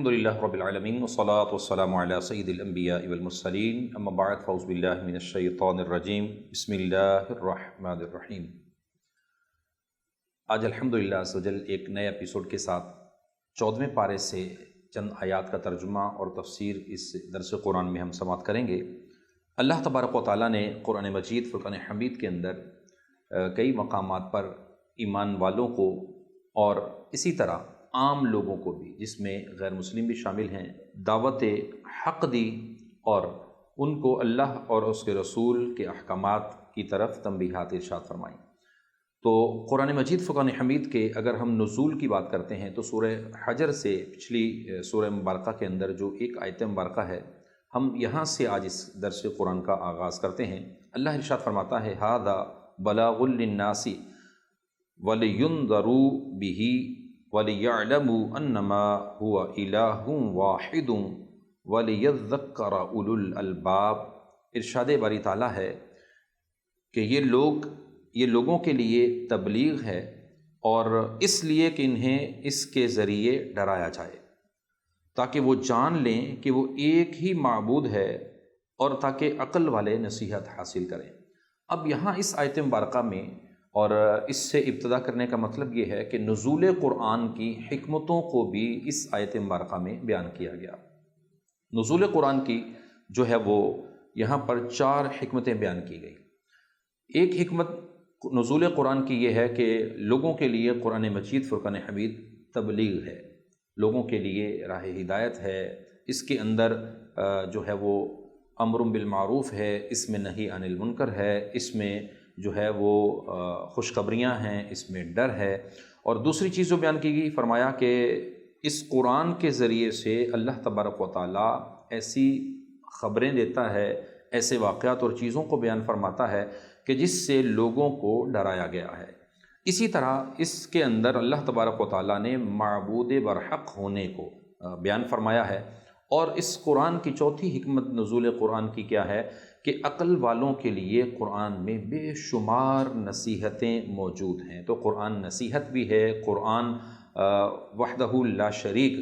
الحمدللہ رب العالمین والصلاة والسلام علی سید الانبیاء والمرسلین اما بعد فاعوذ باللہ من الشیطان الرجیم بسم اللہ الرحمن الرحیم۔ آج الحمدللہ عز وجل ایک نئے ایپیسوڈ کے ساتھ 14ویں پارے سے چند آیات کا ترجمہ اور تفسیر اس درس قرآن میں ہم سماعت کریں گے۔ اللہ تبارک و تعالیٰ نے قرآن مجید فرقان حمید کے اندر کئی مقامات پر ایمان والوں کو اور اسی طرح عام لوگوں کو بھی، جس میں غیر مسلم بھی شامل ہیں، دعوت حق دی اور ان کو اللہ اور اس کے رسول کے احکامات کی طرف تنبیہات ارشاد فرمائیں۔ تو قرآن مجید فرقان حمید کے اگر ہم نزول کی بات کرتے ہیں تو سورہ حجر سے پچھلی سورہ مبارکہ کے اندر جو ایک آیت مبارکہ ہے، ہم یہاں سے آج اس درس قرآن کا آغاز کرتے ہیں۔ اللہ ارشاد فرماتا ہے ھذا بلاغ للناس وَلِيُنذَرُوا بِهِ وَلِيَعْلَمُوا أَنَّمَا هُوَ إِلَٰهٌ وَاحِدٌ وَلِيَذَّكَّرَ أُولُو الْأَلْبَابِ۔ ارشاد باری تعالیٰ ہے کہ یہ لوگوں کے لیے تبلیغ ہے اور اس لیے کہ انہیں اس کے ذریعے ڈرایا جائے تاکہ وہ جان لیں کہ وہ ایک ہی معبود ہے اور تاکہ عقل والے نصیحت حاصل کریں۔ اب یہاں اس آیت مبارکہ میں اور اس سے ابتدا کرنے کا مطلب یہ ہے کہ نزول قرآن کی حکمتوں کو بھی اس آیت مبارکہ میں بیان کیا گیا۔ نزول قرآن کی جو ہے وہ یہاں پر 4 حکمتیں بیان کی گئی۔ ایک حکمت نزول قرآن کی یہ ہے کہ لوگوں کے لیے قرآن مجید فرقان حمید تبلیغ ہے، لوگوں کے لیے راہ ہدایت ہے، اس کے اندر جو ہے وہ امر بالمعروف ہے، اس میں نہی عن المنکر ہے، اس میں جو ہے وہ خوشخبریاں ہیں، اس میں ڈر ہے۔ اور دوسری چیز جو بیان کی گئی، فرمایا کہ اس قرآن کے ذریعے سے اللہ تبارک و تعالیٰ ایسی خبریں دیتا ہے، ایسے واقعات اور چیزوں کو بیان فرماتا ہے کہ جس سے لوگوں کو ڈرایا گیا ہے۔ اسی طرح اس کے اندر اللہ تبارک و تعالیٰ نے معبود برحق ہونے کو بیان فرمایا ہے۔ اور اس قرآن کی چوتھی حکمت نزول قرآن کی کیا ہے کہ عقل والوں کے لیے قرآن میں بے شمار نصیحتیں موجود ہیں۔ تو قرآن نصیحت بھی ہے، قرآن وحدہ لا شریک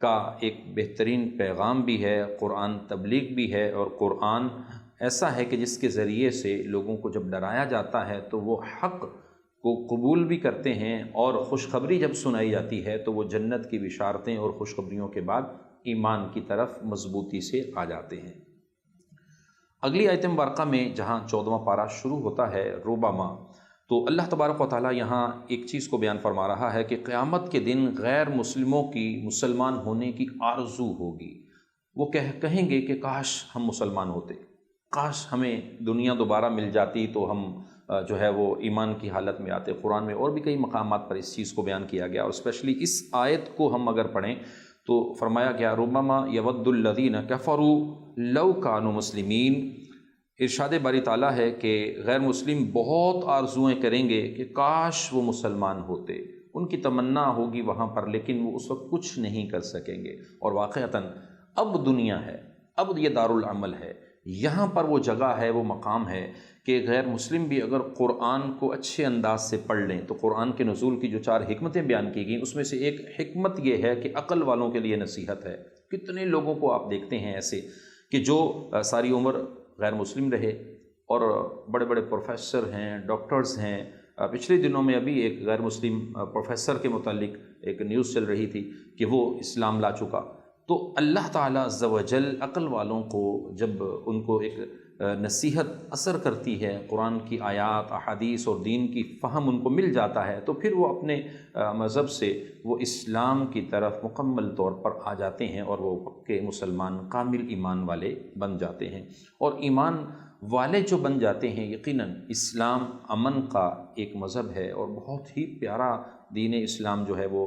کا ایک بہترین پیغام بھی ہے، قرآن تبلیغ بھی ہے، اور قرآن ایسا ہے کہ جس کے ذریعے سے لوگوں کو جب ڈرایا جاتا ہے تو وہ حق کو قبول بھی کرتے ہیں، اور خوشخبری جب سنائی جاتی ہے تو وہ جنت کی بشارتیں اور خوشخبریوں کے بعد ایمان کی طرف مضبوطی سے آ جاتے ہیں۔ اگلی آیت مبارکہ میں جہاں 14واں پارہ شروع ہوتا ہے ربما، تو اللہ تبارک و تعالیٰ یہاں ایک چیز کو بیان فرما رہا ہے کہ قیامت کے دن غیر مسلموں کی مسلمان ہونے کی آرزو ہوگی۔ وہ کہیں گے کہ کاش ہم مسلمان ہوتے، کاش ہمیں دنیا دوبارہ مل جاتی تو ہم جو ہے وہ ایمان کی حالت میں آتے۔ قرآن میں اور بھی کئی مقامات پر اس چیز کو بیان کیا گیا، اور اسپیشلی اس آیت کو ہم اگر پڑھیں تو فرمایا گیا ربما یود الذین کفروا لو کانوا مسلمین۔ ارشاد باری تعالیٰ ہے کہ غیر مسلم بہت آرزوئیں کریں گے کہ کاش وہ مسلمان ہوتے، ان کی تمنا ہوگی وہاں پر، لیکن وہ اس وقت کچھ نہیں کر سکیں گے۔ اور واقعتاً اب دنیا ہے، اب یہ دارالعمل ہے، یہاں پر وہ جگہ ہے، وہ مقام ہے کہ غیر مسلم بھی اگر قرآن کو اچھے انداز سے پڑھ لیں تو قرآن کے نزول کی جو 4 حکمتیں بیان کی گئیں اس میں سے ایک حکمت یہ ہے کہ عقل والوں کے لیے نصیحت ہے۔ کتنے لوگوں کو آپ دیکھتے ہیں ایسے کہ جو ساری عمر غیر مسلم رہے اور بڑے بڑے پروفیسر ہیں، ڈاکٹرز ہیں۔ پچھلے دنوں میں ابھی ایک غیر مسلم پروفیسر کے متعلق ایک نیوز چل رہی تھی کہ وہ اسلام لا چکا۔ تو اللہ تعالیٰ عز و جل عقل والوں کو جب ان کو ایک نصیحت اثر کرتی ہے، قرآن کی آیات، احادیث اور دین کی فہم ان کو مل جاتا ہے، تو پھر وہ اپنے مذہب سے وہ اسلام کی طرف مکمل طور پر آ جاتے ہیں اور وہ پکے مسلمان، کامل ایمان والے بن جاتے ہیں۔ اور ایمان والے جو بن جاتے ہیں، یقیناً اسلام امن کا ایک مذہب ہے اور بہت ہی پیارا دین اسلام جو ہے وہ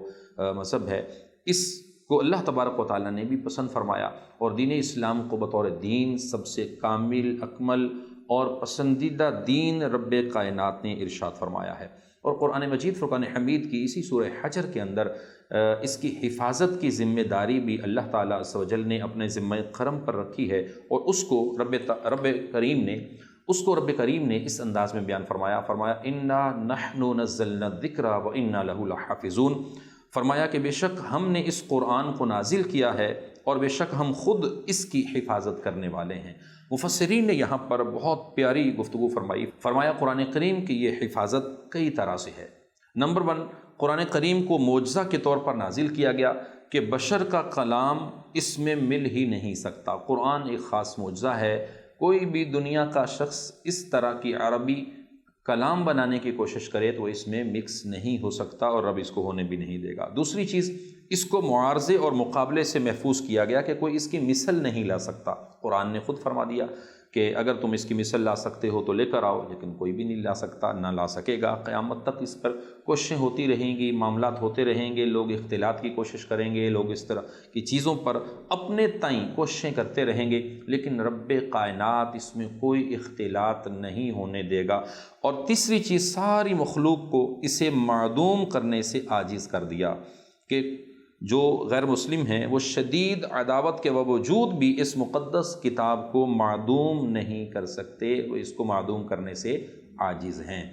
مذہب ہے۔ اس کو اللہ تبارک و تعالیٰ نے بھی پسند فرمایا، اور دین اسلام کو بطور دین سب سے کامل، اکمل اور پسندیدہ دین رب کائنات نے ارشاد فرمایا ہے۔ اور قرآن مجید فرقان حمید کی اسی سورہ حجر کے اندر اس کی حفاظت کی ذمہ داری بھی اللہ تعالیٰ عز و جل نے اپنے ذمہ کرم پر رکھی ہے، اور اس کو رب کریم نے اس انداز میں بیان فرمایا انا نحن نزلنا الذکر وانا لہ لحافظون۔ فرمایا کہ بے شک ہم نے اس قرآن کو نازل کیا ہے اور بے شک ہم خود اس کی حفاظت کرنے والے ہیں۔ مفسرین نے یہاں پر بہت پیاری گفتگو فرمائی۔ فرمایا قرآن کریم کی یہ حفاظت کئی طرح سے ہے۔ نمبر 1، قرآن کریم کو معجزہ کے طور پر نازل کیا گیا کہ بشر کا کلام اس میں مل ہی نہیں سکتا۔ قرآن ایک خاص معجزہ ہے، کوئی بھی دنیا کا شخص اس طرح کی عربی کلام بنانے کی کوشش کرے تو اس میں مکس نہیں ہو سکتا، اور رب اس کو ہونے بھی نہیں دے گا۔ دوسری چیز، اس کو معارضے اور مقابلے سے محفوظ کیا گیا کہ کوئی اس کی مثل نہیں لا سکتا۔ قرآن نے خود فرما دیا کہ اگر تم اس کی مثل لا سکتے ہو تو لے کر آؤ، لیکن کوئی بھی نہیں لا سکتا، نہ لا سکے گا۔ قیامت تک اس پر کوششیں ہوتی رہیں گی، معاملات ہوتے رہیں گے، لوگ اختلاط کی کوشش کریں گے، لوگ اس طرح کی چیزوں پر اپنے تئیں کوششیں کرتے رہیں گے، لیکن رب کائنات اس میں کوئی اختلاط نہیں ہونے دے گا۔ اور تیسری چیز، ساری مخلوق کو اسے معدوم کرنے سے عاجز کر دیا کہ جو غیر مسلم ہیں وہ شدید عداوت کے باوجود بھی اس مقدس کتاب کو معدوم نہیں کر سکتے، وہ اس کو معدوم کرنے سے عاجز ہیں۔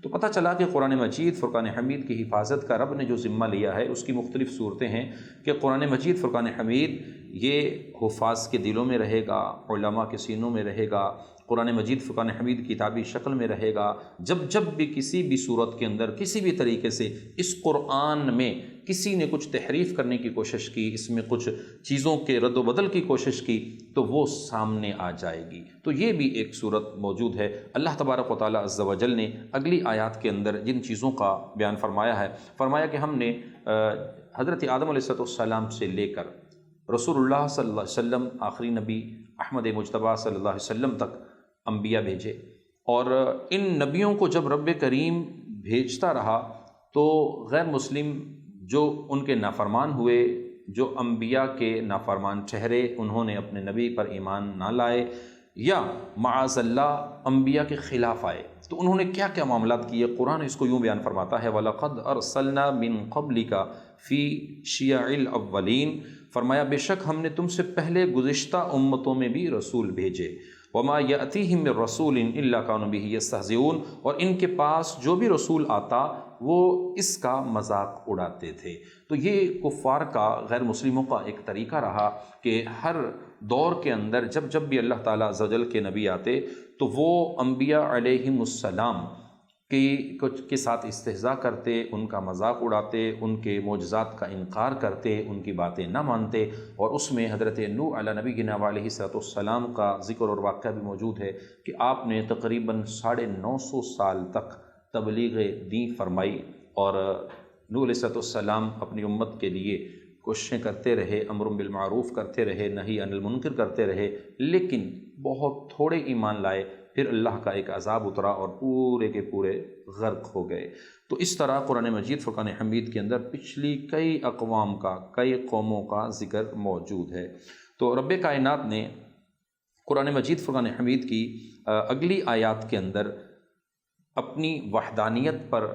تو پتہ چلا کہ قرآن مجید فرقان حمید کی حفاظت کا رب نے جو ذمہ لیا ہے اس کی مختلف صورتیں ہیں کہ قرآن مجید فرقان حمید یہ حفاظ کے دلوں میں رہے گا، علماء کے سینوں میں رہے گا۔ قرآن مجید فرقان حمید کتابی شکل میں رہے گا۔ جب بھی کسی بھی صورت کے اندر کسی بھی طریقے سے اس قرآن میں کسی نے کچھ تحریف کرنے کی کوشش کی، اس میں کچھ چیزوں کے رد و بدل کی کوشش کی، تو وہ سامنے آ جائے گی۔ تو یہ بھی ایک صورت موجود ہے۔ اللہ تبارک و تعالیٰ عز و جل نے اگلی آیات کے اندر جن چیزوں کا بیان فرمایا ہے، فرمایا کہ ہم نے حضرت آدم علیہ السلام سے لے کر رسول اللہ صلی اللہ علیہ وسلم آخری نبی احمد مجتبیٰ صلی اللہ علیہ وسلم تک انبیاء بھیجے، اور ان نبیوں کو جب رب کریم بھیجتا رہا تو غیر مسلم جو ان کے نافرمان ہوئے، جو انبیاء کے نافرمان ٹھہرے، انہوں نے اپنے نبی پر ایمان نہ لائے، یا معاذ اللہ انبیاء کے خلاف آئے، تو انہوں نے کیا کیا معاملات کیے۔ قرآن اس کو یوں بیان فرماتا ہے وَلَقَدْ أَرْسَلْنَا مِن قَبْلِكَ فِي شِيَعِ الْأَوَّلِينَ، فرمایا بے شک ہم نے تم سے پہلے گزشتہ امتوں میں بھی رسول بھیجے۔ وَمَا يَأْتِيهِم مِّن رَّسُولٍ إِلَّا كَانُوا بِهِ يَسْتَهْزِئُونَ، اور ان کے پاس جو بھی رسول آتا وہ اس کا مذاق اڑاتے تھے۔ تو یہ کفار کا، غیر مسلموں کا ایک طریقہ رہا کہ ہر دور کے اندر جب بھی اللہ تعالیٰ عز و جل کے نبی آتے تو وہ انبیاء علیہم السلام کے ساتھ استہزاء کرتے، ان کا مذاق اڑاتے، ان کے معجزات کا انکار کرتے، ان کی باتیں نہ مانتے، اور اس میں حضرت نوح علیہ نبینا علیہ السلام کا ذکر اور واقعہ بھی موجود ہے کہ آپ نے تقریباً 950 سال تک تبلیغ دین فرمائی، اور نوح علیہ السلام اپنی امت کے لیے کوششیں کرتے رہے، امر بالمعروف کرتے رہے، نہی عن المنکر کرتے رہے، لیکن بہت تھوڑے ایمان لائے۔ پھر اللہ کا ایک عذاب اترا اور پورے کے پورے غرق ہو گئے۔ تو اس طرح قرآن مجید فرقان حمید کے اندر پچھلی کئی اقوام کا، کئی قوموں کا ذکر موجود ہے۔ تو رب کائنات نے قرآن مجید فرقان حمید کی اگلی آیات کے اندر اپنی وحدانیت پر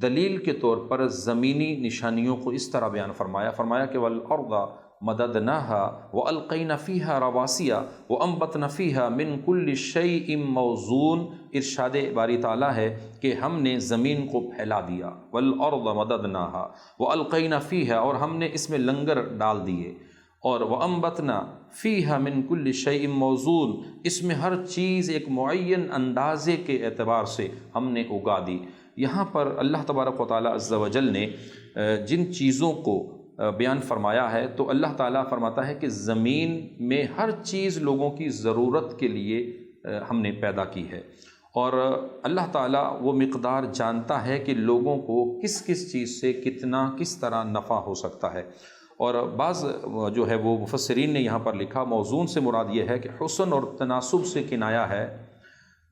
دلیل کے طور پر زمینی نشانیوں کو اس طرح بیان فرمایا کہ وَالْأَرْضَ مَدَدْنَاهَا وَأَلْقَيْنَا فِيهَا رَوَاسِيَ وَأَنبَتْنَا فِيهَا مِن كُلِّ شَيْءٍ مَّوْزُونٍ۔ ارشاد باری تعالیٰ ہے کہ ہم نے زمین کو پھیلا دیا، وَالْأَرْضَ مَدَدْنَاهَا وَأَلْقَيْنَا فِيهَا، اور ہم نے اس میں لنگر ڈال دیے، اور وَأَنبَتْنَا فِيهَا مِن كُلِّ شَيْءٍ مَّوْزُونٍ، اس میں ہر چیز ایک معین اندازے کے اعتبار سے ہم نے اگا دی۔ یہاں پر اللہ تبارک و تعالیٰ عز و جل نے جن چیزوں کو بیان فرمایا ہے تو اللہ تعالیٰ فرماتا ہے کہ زمین میں ہر چیز لوگوں کی ضرورت کے لیے ہم نے پیدا کی ہے، اور اللہ تعالیٰ وہ مقدار جانتا ہے کہ لوگوں کو کس کس چیز سے کتنا، کس طرح نفع ہو سکتا ہے۔ اور بعض جو ہے وہ مفسرین نے یہاں پر لکھا، موزون سے مراد یہ ہے کہ حسن اور تناسب سے کنایا ہے،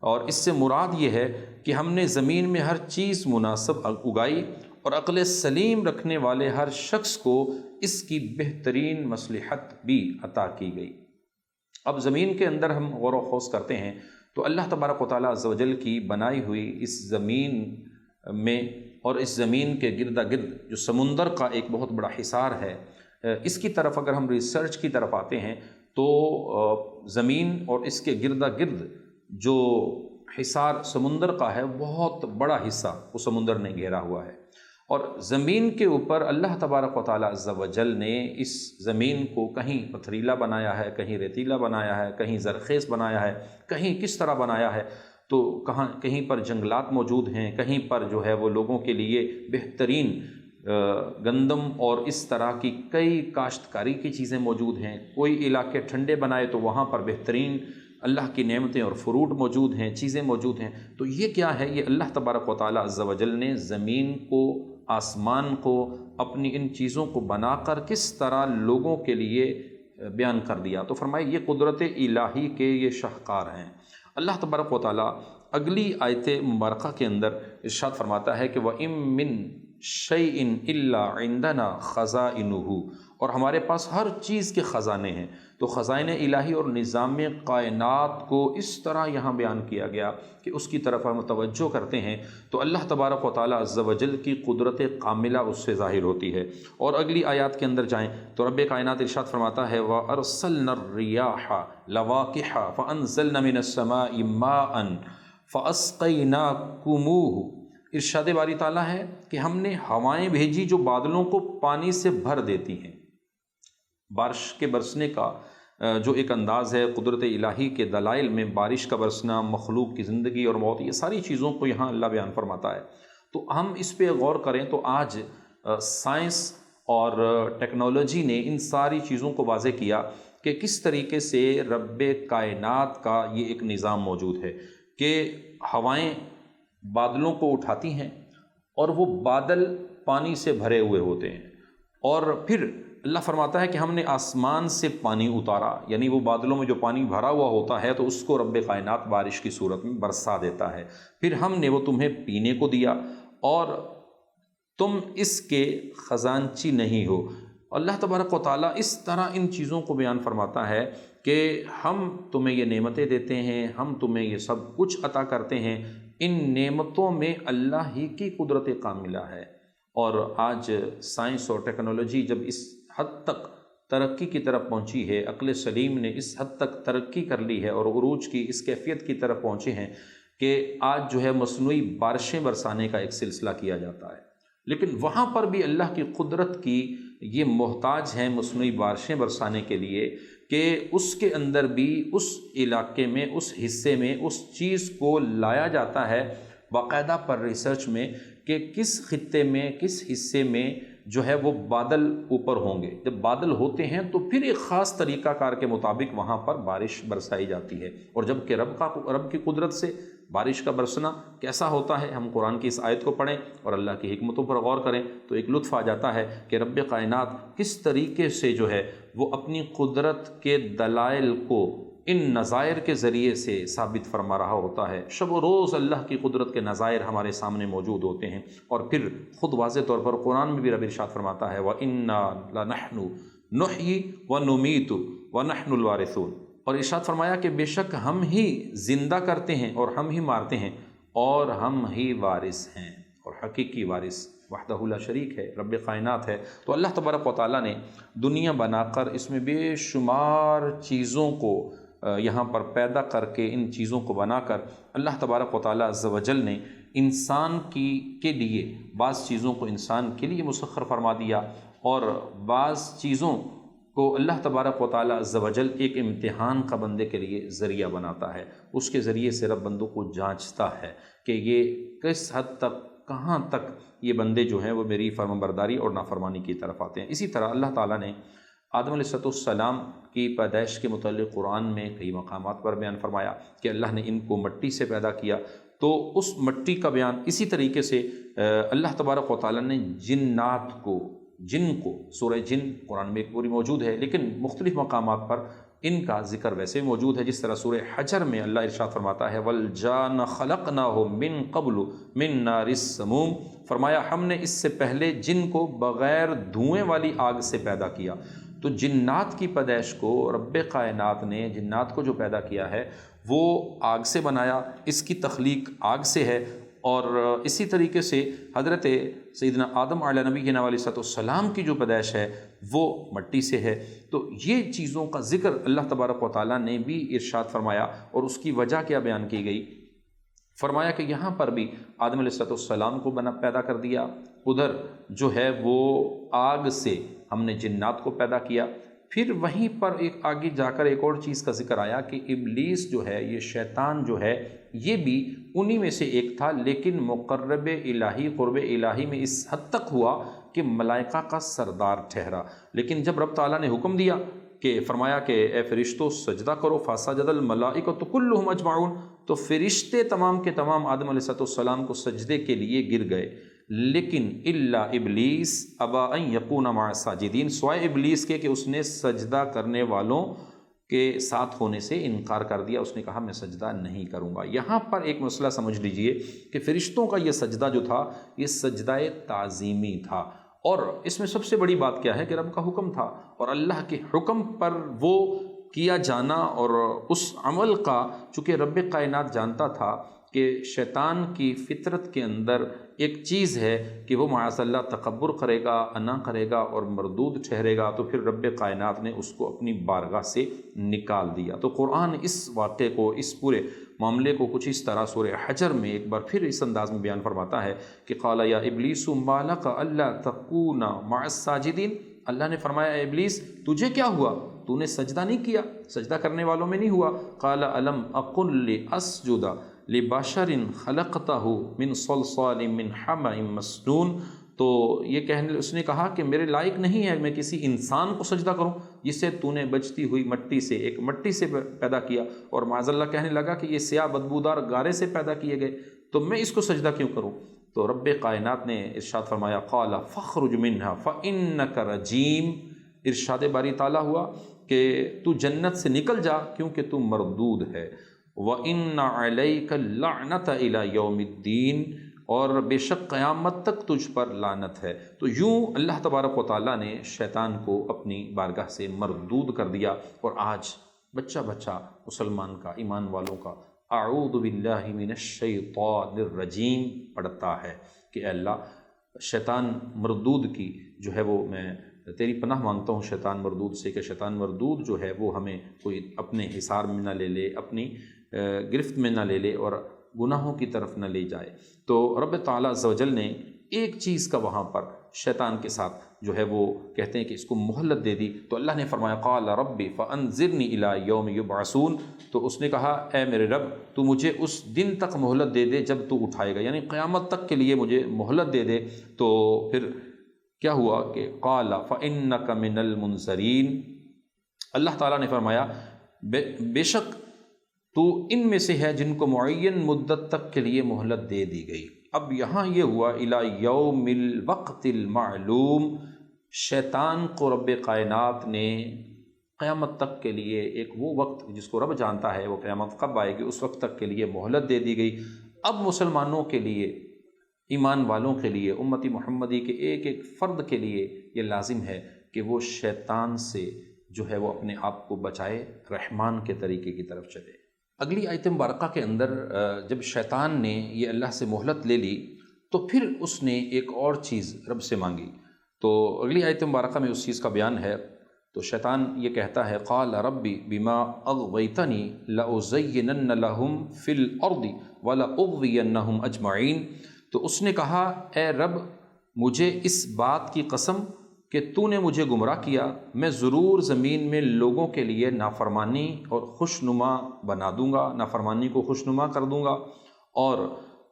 اور اس سے مراد یہ ہے کہ ہم نے زمین میں ہر چیز مناسب اگائی، اور عقل سلیم رکھنے والے ہر شخص کو اس کی بہترین مصلحت بھی عطا کی گئی۔ اب زمین کے اندر ہم غور و خوض کرتے ہیں تو اللہ تبارک و تعالیٰ عز و جل کی بنائی ہوئی اس زمین میں، اور اس زمین کے گرد گرد جو سمندر کا ایک بہت بڑا حصار ہے، اس کی طرف اگر ہم ریسرچ کی طرف آتے ہیں تو زمین اور اس کے گرد گرد جو حصار سمندر کا ہے، بہت بڑا حصہ وہ سمندر نے گھیرا ہوا ہے، اور زمین کے اوپر اللہ تبارک و تعالیٰ عز و جل نے اس زمین کو کہیں پتھریلا بنایا ہے، کہیں ریتیلا بنایا ہے، کہیں زرخیز بنایا ہے، کہیں کس طرح بنایا ہے، تو کہیں پر جنگلات موجود ہیں، کہیں پر جو ہے وہ لوگوں کے لیے بہترین گندم اور اس طرح کی کئی کاشتکاری کی چیزیں موجود ہیں، کوئی علاقے ٹھنڈے بنائے تو وہاں پر بہترین اللہ کی نعمتیں اور فروٹ موجود ہیں، چیزیں موجود ہیں۔ تو یہ کیا ہے؟ یہ اللہ تبارک و تعالیٰ عز و جل نے زمین کو، آسمان کو، اپنی ان چیزوں کو بنا کر کس طرح لوگوں کے لیے بیان کر دیا۔ تو فرمایا یہ قدرت الہی کے یہ شاہکار ہیں۔ اللہ تبارک و تعالیٰ اگلی آیت مبارکہ کے اندر ارشاد فرماتا ہے کہ وَإِن مِّن شَيْءٍ إِلَّا عِندَنَا خَزَائِنُهُ، اور ہمارے پاس ہر چیز کے خزانے ہیں۔ تو خزائن الہی اور نظام کائنات کو اس طرح یہاں بیان کیا گیا کہ اس کی طرف ہم توجہ کرتے ہیں تو اللہ تبارک و تعالیٰ عز و جل کی قدرت کاملہ اس سے ظاہر ہوتی ہے۔ اور اگلی آیات کے اندر جائیں تو رب کائنات ارشاد فرماتا ہے وَأَرْسَلْنَا الرِّيَاحَ لَوَاقِحَ فَأَنزَلْنَا مِنَ السَّمَاءِ مَاءً فَأَسْقَيْنَاكُمُوهُ۔ ارشاد باری تعالیٰ ہے کہ ہم نے ہوائیں بھیجی جو بادلوں کو پانی سے بھر دیتی ہیں۔ بارش کے برسنے کا جو ایک انداز ہے، قدرت الہی کے دلائل میں بارش کا برسنا، مخلوق کی زندگی اور موت، یہ ساری چیزوں کو یہاں اللہ بیان فرماتا ہے۔ تو ہم اس پہ غور کریں تو آج سائنس اور ٹیکنالوجی نے ان ساری چیزوں کو واضح کیا کہ کس طریقے سے رب کائنات کا یہ ایک نظام موجود ہے کہ ہوائیں بادلوں کو اٹھاتی ہیں اور وہ بادل پانی سے بھرے ہوئے ہوتے ہیں، اور پھر اللہ فرماتا ہے کہ ہم نے آسمان سے پانی اتارا، یعنی وہ بادلوں میں جو پانی بھرا ہوا ہوتا ہے تو اس کو رب کائنات بارش کی صورت میں برسا دیتا ہے، پھر ہم نے وہ تمہیں پینے کو دیا اور تم اس کے خزانچی نہیں ہو۔ اللہ تبارک و تعالیٰ اس طرح ان چیزوں کو بیان فرماتا ہے کہ ہم تمہیں یہ نعمتیں دیتے ہیں، ہم تمہیں یہ سب کچھ عطا کرتے ہیں، ان نعمتوں میں اللہ ہی کی قدرت کاملہ ہے۔ اور آج سائنس اور ٹیکنالوجی جب اس حد تک ترقی کی طرف پہنچی ہے، عقل سلیم نے اس حد تک ترقی کر لی ہے اور عروج کی اس کیفیت کی طرف پہنچے ہیں کہ آج جو ہے مصنوعی بارشیں برسانے کا ایک سلسلہ کیا جاتا ہے، لیکن وہاں پر بھی اللہ کی قدرت کی یہ محتاج ہیں مصنوعی بارشیں برسانے کے لیے کہ اس کے اندر بھی اس علاقے میں، اس حصے میں اس چیز کو لایا جاتا ہے باقاعدہ پر ریسرچ میں کہ کس خطے میں، کس حصے میں جو ہے وہ بادل اوپر ہوں گے۔ جب بادل ہوتے ہیں تو پھر ایک خاص طریقہ کار کے مطابق وہاں پر بارش برسائی جاتی ہے، اور جب کہ رب کی قدرت سے بارش کا برسنا کیسا ہوتا ہے، ہم قرآن کی اس آیت کو پڑھیں اور اللہ کی حکمتوں پر غور کریں تو ایک لطف آ جاتا ہے کہ رب کائنات کس طریقے سے جو ہے وہ اپنی قدرت کے دلائل کو ان نظائر کے ذریعے سے ثابت فرما رہا ہوتا ہے۔ شب و روز اللہ کی قدرت کے نظائر ہمارے سامنے موجود ہوتے ہیں، اور پھر خود واضح طور پر قرآن میں بھی رب ارشاد فرماتا ہے وَإِنَّا لَنَحْنُ نُحْيِي وَنُمِيتُ وَنَحْنُ الْوَارِثُونَ، اور ارشاد فرمایا کہ بے شک ہم ہی زندہ کرتے ہیں اور ہم ہی مارتے ہیں اور ہم ہی وارث ہیں، اور حقیقی وارث وحدہ لا شریک ہے، رب کائنات ہے۔ تو اللہ تبارک و تعالیٰ نے دنیا بنا کر اس میں بے شمار چیزوں کو یہاں پر پیدا کر کے، ان چیزوں کو بنا کر اللہ تبارک و تعالیٰ عز و جل نے انسان کے لیے بعض چیزوں کو انسان کے لیے مسخر فرما دیا، اور بعض چیزوں کو اللہ تبارک و تعالیٰ عز و جل ایک امتحان کا بندے کے لیے ذریعہ بناتا ہے۔ اس کے ذریعے سے رب بندوں کو جانچتا ہے کہ یہ کس حد تک، کہاں تک یہ بندے جو ہیں وہ میری فرمانبرداری اور نافرمانی کی طرف آتے ہیں۔ اسی طرح اللہ تعالیٰ نے آدم علیہ السلام کی پیدائش کے متعلق قرآن میں کئی مقامات پر بیان فرمایا کہ اللہ نے ان کو مٹی سے پیدا کیا، تو اس مٹی کا بیان اسی طریقے سے اللہ تبارک و تعالیٰ نے جنات کو، جن کو، سورہ جن قرآن میں ایک پوری موجود ہے لیکن مختلف مقامات پر ان کا ذکر ویسے موجود ہے، جس طرح سورہ حجر میں اللہ ارشاد فرماتا ہے وَالْجَانَ خَلَقْنَاهُ مِن قَبْلُ مِن نَارِ السَّمُومِ، فرمایا ہم نے اس سے پہلے جن کو بغیر دھوئیں والی آگ سے پیدا کیا۔ تو جنات کی پیدائش کو رب کائنات نے، جنات کو جو پیدا کیا ہے وہ آگ سے بنایا، اس کی تخلیق آگ سے ہے، اور اسی طریقے سے حضرت سیدنا آدم علیہ نبی علیہ السلام کی جو پیدائش ہے وہ مٹی سے ہے۔ تو یہ چیزوں کا ذکر اللہ تبارک و تعالیٰ نے بھی ارشاد فرمایا، اور اس کی وجہ کیا بیان کی گئی فرمایا کہ یہاں پر بھی آدم علیہ السلام کو پیدا کر دیا، ادھر جو ہے وہ آگ سے ہم نے جنات کو پیدا کیا۔ پھر وہیں پر ایک آگے جا کر ایک اور چیز کا ذکر آیا کہ ابلیس جو ہے، یہ شیطان جو ہے، یہ بھی انہی میں سے ایک تھا، لیکن مقرب الہی، قرب الہی میں اس حد تک ہوا کہ ملائکہ کا سردار ٹھہرا۔ لیکن جب رب تعالیٰ نے حکم دیا کہ فرمایا کہ اے فرشتوں سجدہ کرو، فسجد الملائکۃ کلھم اجمعون، تو فرشتے تمام کے تمام آدم علیہ السلام کو سجدے کے لیے گر گئے، لیکن الا ابلیس ابا ان یکون مع الساجدین، سوائے ابلیس کے کہ اس نے سجدہ کرنے والوں کے ساتھ ہونے سے انکار کر دیا، اس نے کہا میں سجدہ نہیں کروں گا۔ یہاں پر ایک مسئلہ سمجھ لیجئے کہ فرشتوں کا یہ سجدہ جو تھا، یہ سجدہ تعظیمی تھا، اور اس میں سب سے بڑی بات کیا ہے کہ رب کا حکم تھا، اور اللہ کے حکم پر وہ کیا جانا، اور اس عمل کا چونکہ رب کائنات جانتا تھا کہ شیطان کی فطرت کے اندر ایک چیز ہے کہ وہ معاذ اللہ تکبر کرے گا، انا کرے گا اور مردود ٹھہرے گا، تو پھر رب کائنات نے اس کو اپنی بارگاہ سے نکال دیا۔ تو قرآن اس واقعے کو، اس پورے معاملے کو کچھ اس طرح سورہ حجر میں ایک بار پھر اس انداز میں بیان فرماتا ہے کہ قال یا ابلیس ما لک الا تکون مع الساجدین، اللہ نے فرمایا اے ابلیس تجھے کیا ہوا، تو نے سجدہ نہیں کیا، سجدہ کرنے والوں میں نہیں ہوا۔ قال الم اقل لاسجد لبشر خلقتہ من صلصال من حمأ مسنون، تو یہ کہنے، اس نے کہا کہ میرے لائق نہیں ہے میں کسی انسان کو سجدہ کروں جسے تو نے بجتی ہوئی مٹی سے، ایک مٹی سے پیدا کیا، اور معاذ اللہ کہنے لگا کہ یہ سیاہ بدبودار گارے سے پیدا کیے گئے، تو میں اس کو سجدہ کیوں کروں؟ تو رب کائنات نے ارشاد فرمایا قال فاخرج منها فإنك رجیم، ارشاد باری تعالیٰ ہوا کہ تو جنت سے نکل جا کیونکہ تو مردود ہے، وَإِنَّ عَلَيْكَ اللَّعْنَةَ إِلَى يَوْمِ الدِّينِ، اور بے شک قیامت تک تجھ پر لعنت ہے۔ تو یوں اللہ تبارک و تعالیٰ نے شیطان کو اپنی بارگاہ سے مردود کر دیا، اور آج بچہ بچہ مسلمان کا، ایمان والوں کا اعوذ باللہ من الشیطان الرجیم پڑھتا ہے کہ اے اللہ شیطان مردود کی جو ہے وہ میں تیری پناہ مانگتا ہوں شیطان مردود سے، کہ شیطان مردود جو ہے وہ ہمیں کوئی اپنے حصار میں نہ لے لے، اپنی گرفت میں نہ لے لے، اور گناہوں کی طرف نہ لے جائے۔ تو رب تعالیٰ عز و جل نے ایک چیز کا وہاں پر شیطان کے ساتھ جو ہے وہ کہتے ہیں کہ اس کو مہلت دے دی، تو اللہ نے فرمایا قال رب فانظرنی الی یوم یبعثون، تو اس نے کہا اے میرے رب تو مجھے اس دن تک مہلت دے دے جب تو اٹھائے گا، یعنی قیامت تک کے لیے مجھے مہلت دے دے۔ تو پھر کیا ہوا کہ قال فانک من المنظرین، اللہ تعالیٰ نے فرمایا بے شک تو ان میں سے ہے جن کو معین مدت تک کے لیے مہلت دے دی گئی۔ اب یہاں یہ ہوا الی یوم الوقت المعلوم، شیطان کو رب کائنات نے قیامت تک کے لیے ایک وہ وقت جس کو رب جانتا ہے وہ قیامت کب آئے گی، اس وقت تک کے لیے مہلت دے دی گئی۔ اب مسلمانوں کے لیے، ایمان والوں کے لیے، امتی محمدی کے ایک ایک فرد کے لیے یہ لازم ہے کہ وہ شیطان سے جو ہے وہ اپنے آپ کو بچائے، رحمان کے طریقے کی طرف چلے۔ اگلی آیت مبارکہ کے اندر جب شیطان نے یہ اللہ سے مہلت لے لی تو پھر اس نے ایک اور چیز رب سے مانگی، تو اگلی آیت مبارکہ میں اس چیز کا بیان ہے۔ تو شیطان یہ کہتا ہے قال ربی بما اغویتنی لأزینن لہم فی الارض ولأغوینہم اجمعین، تو اس نے کہا اے رب مجھے اس بات کی قسم کہ تو نے مجھے گمراہ کیا، میں ضرور زمین میں لوگوں کے لیے نافرمانی اور خوشنما بنا دوں گا، نافرمانی کو خوشنما کر دوں گا، اور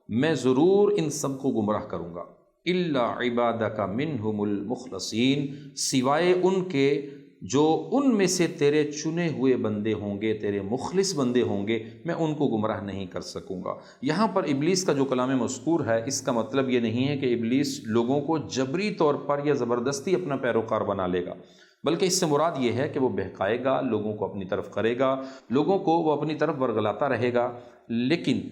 میں ضرور ان سب کو گمراہ کروں گا، الا عبادک منہم المخلصین، سوائے ان کے جو ان میں سے تیرے چنے ہوئے بندے ہوں گے، تیرے مخلص بندے ہوں گے، میں ان کو گمراہ نہیں کر سکوں گا۔ یہاں پر ابلیس کا جو کلام مذکور ہے اس کا مطلب یہ نہیں ہے کہ ابلیس لوگوں کو جبری طور پر یا زبردستی اپنا پیروکار بنا لے گا، بلکہ اس سے مراد یہ ہے کہ وہ بہکائے گا، لوگوں کو اپنی طرف کرے گا، لوگوں کو وہ اپنی طرف ورگلاتا رہے گا، لیکن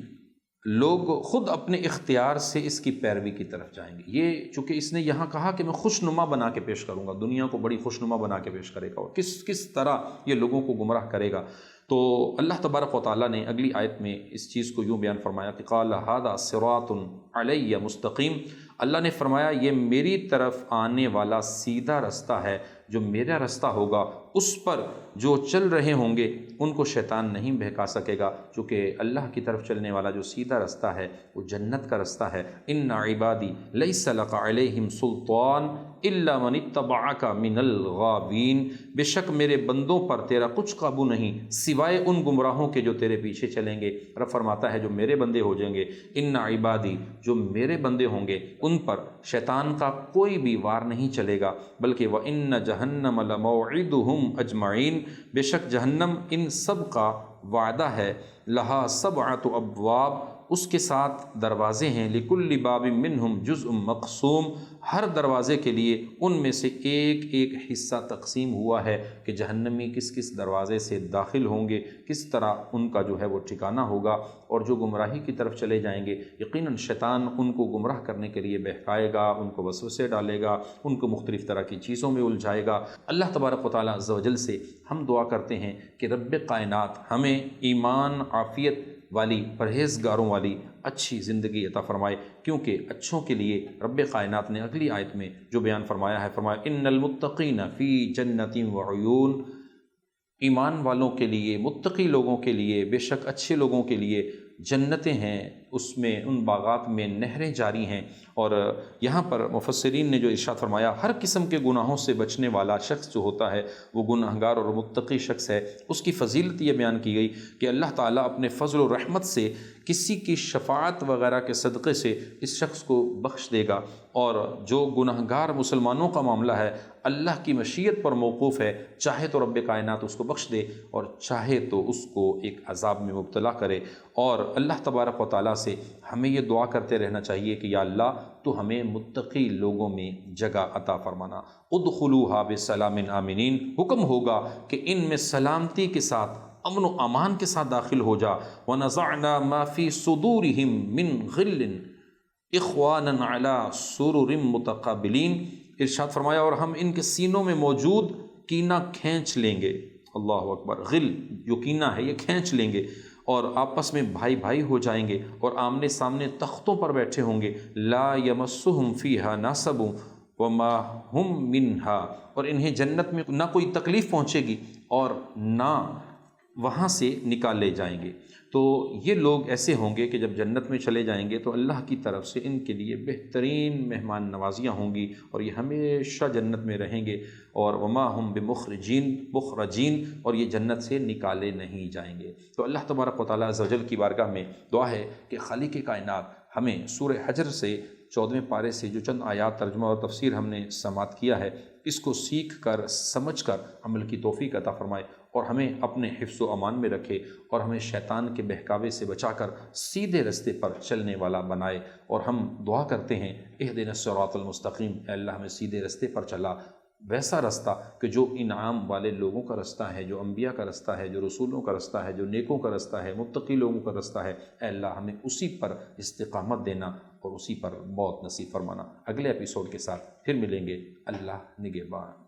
لوگ خود اپنے اختیار سے اس کی پیروی کی طرف جائیں گے۔ یہ چونکہ اس نے یہاں کہا کہ میں خوشنما بنا کے پیش کروں گا، دنیا کو بڑی خوشنما بنا کے پیش کرے گا، اور کس طرح یہ لوگوں کو گمراہ کرے گا۔ تو اللہ تبارک و تعالیٰ نے اگلی آیت میں اس چیز کو یوں بیان فرمایا کہ قال ھذا صراط علی مستقیم، اللہ نے فرمایا یہ میری طرف آنے والا سیدھا رستہ ہے جو میرا رستہ ہوگا اس پر جو چل رہے ہوں گے ان کو شیطان نہیں بہکا سکے گا، چونکہ اللہ کی طرف چلنے والا جو سیدھا رستہ ہے وہ جنت کا رستہ ہے۔ ان عبادی لیس لک علیہم سلطان الا من اتبعک من الغاوین، بے شک میرے بندوں پر تیرا کچھ قابو نہیں سوائے ان گمراہوں کے جو تیرے پیچھے چلیں گے۔ رب فرماتا ہے جو میرے بندے ہو جائیں گے، ان عبادی جو میرے بندے ہوں گے ان پر شیطان کا کوئی بھی وار نہیں چلے گا، بلکہ وَإِنَّ جَهَنَّمَ لَمَوْعِدُهُمْ أَجْمَعِينَ، بے شک جہنم ان سب کا وعدہ ہے، لہا سبعۃ ابواب، اس کے ساتھ دروازے ہیں، لکل باب منہم جزء مقسوم، ہر دروازے کے لیے ان میں سے ایک ایک حصہ تقسیم ہوا ہے کہ جہنمی کس کس دروازے سے داخل ہوں گے، کس طرح ان کا جو ہے وہ ٹھکانہ ہوگا۔ اور جو گمراہی کی طرف چلے جائیں گے یقیناً شیطان ان کو گمراہ کرنے کے لیے بہکائے گا، ان کو وسوسے ڈالے گا، ان کو مختلف طرح کی چیزوں میں الجھائے گا۔ اللہ تبارک و تعالیٰ عز و جل سے ہم دعا کرتے ہیں کہ رب کائنات ہمیں ایمان، عافیت والی، پرہیزگاروں والی اچھی زندگی عطا فرمائے، کیونکہ اچھوں کے لیے رب کائنات نے اگلی آیت میں جو بیان فرمایا ہے، فرمایا ان المتقین فی جنت وعیون، ایمان والوں کے لیے، متقی لوگوں کے لیے، بے شک اچھے لوگوں کے لیے جنتیں ہیں، اس میں ان باغات میں نہریں جاری ہیں۔ اور یہاں پر مفسرین نے جو ارشاد فرمایا ہر قسم کے گناہوں سے بچنے والا شخص جو ہوتا ہے وہ گناہگار اور متقی شخص ہے۔ اس کی فضیلت یہ بیان کی گئی کہ اللہ تعالیٰ اپنے فضل و رحمت سے کسی کی شفاعت وغیرہ کے صدقے سے اس شخص کو بخش دے گا، اور جو گناہگار مسلمانوں کا معاملہ ہے اللہ کی مشیت پر موقوف ہے، چاہے تو رب کائنات اس کو بخش دے اور چاہے تو اس کو ایک عذاب میں مبتلا کرے۔ اور اللہ تبارک و تعالیٰ سے ہمیں یہ دعا کرتے رہنا چاہیے کہ یا اللہ تو ہمیں متقی لوگوں میں جگہ عطا فرمانا۔ ادخلوها بسلام آمنین، حکم ہوگا کہ ان میں سلامتی کے ساتھ، امن و امان کے ساتھ داخل ہو جا۔ وَنَزَعْنَا مَا فِي صُدُورِهِم مِّن غِلٍّ اِخْوَانًا عَلَى سُرُرٍ مُتَقَابِلِينَ، ارشاد فرمایا اور ہم ان کے سینوں میں موجود کینہ کھینچ لیں گے۔ اللہ اکبر، غل جو کینہ ہے یہ کھینچ لیں گے اور آپس میں بھائی بھائی ہو جائیں گے اور آمنے سامنے تختوں پر بیٹھے ہوں گے۔ لا یمسہم فیہا نصب وما ہم منہا، اور انہیں جنت میں نہ کوئی تکلیف پہنچے گی اور نہ وہاں سے نکالے جائیں گے۔ تو یہ لوگ ایسے ہوں گے کہ جب جنت میں چلے جائیں گے تو اللہ کی طرف سے ان کے لیے بہترین مہمان نوازیاں ہوں گی اور یہ ہمیشہ جنت میں رہیں گے، اور وما ہم بمخرجین، اور یہ جنت سے نکالے نہیں جائیں گے۔ تو اللہ تبارک و تعالیٰ عز و جل کی بارگاہ میں دعا ہے کہ خالق کائنات ہمیں سورہ حجر سے 14ویں پارے سے جو چند آیات ترجمہ اور تفسیر ہم نے سماعت کیا ہے اس کو سیکھ کر، سمجھ کر عمل کی توفیق عطا فرمائے، اور ہمیں اپنے حفظ و امان میں رکھے، اور ہمیں شیطان کے بہکاوے سے بچا کر سیدھے رستے پر چلنے والا بنائے۔ اور ہم دعا کرتے ہیں اہدنا الصراط المستقیم، اے اللہ ہمیں سیدھے رستے پر چلا، ویسا رستہ کہ جو انعام والے لوگوں کا رستہ ہے، جو انبیاء کا رستہ ہے، جو رسولوں کا رستہ ہے، جو نیکوں کا رستہ ہے، متقی لوگوں کا رستہ ہے۔ اے اللہ ہمیں اسی پر استقامت دینا اور اسی پر موت نصیب فرمانا۔ اگلے ایپیسوڈ کے ساتھ پھر ملیں گے۔ اللہ نگہبان۔